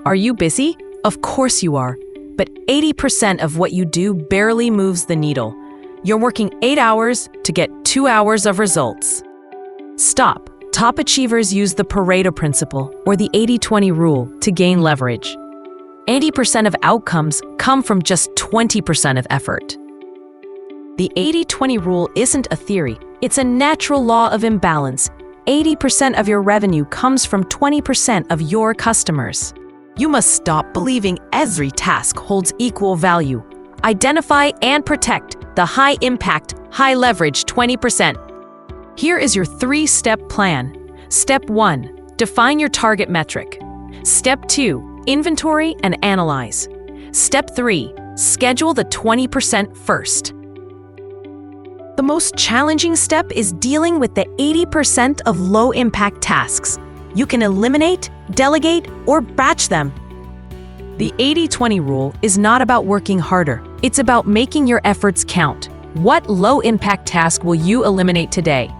Are you busy? Of course you are. But 80% of what you do barely moves the needle. You're working 8 hours to get 2 hours of results. Stop. Top achievers use the Pareto Principle, or the 80-20 rule, to gain leverage. 80% of outcomes come from just 20% of effort. The 80-20 rule isn't a theory, it's a natural law of imbalance. 80% of your revenue comes from 20% of your customers. You must stop believing every task holds equal value. Identify and protect the high-impact, high-leverage 20%. Here is your 3-step plan. Step 1, define your target metric. Step 2, inventory and analyze. Step 3, schedule the 20% first. The most challenging step is dealing with the 80% of low-impact tasks. You can eliminate, delegate, or batch them. The 80-20 rule is not about working harder. It's about making your efforts count. What low-impact task will you eliminate today?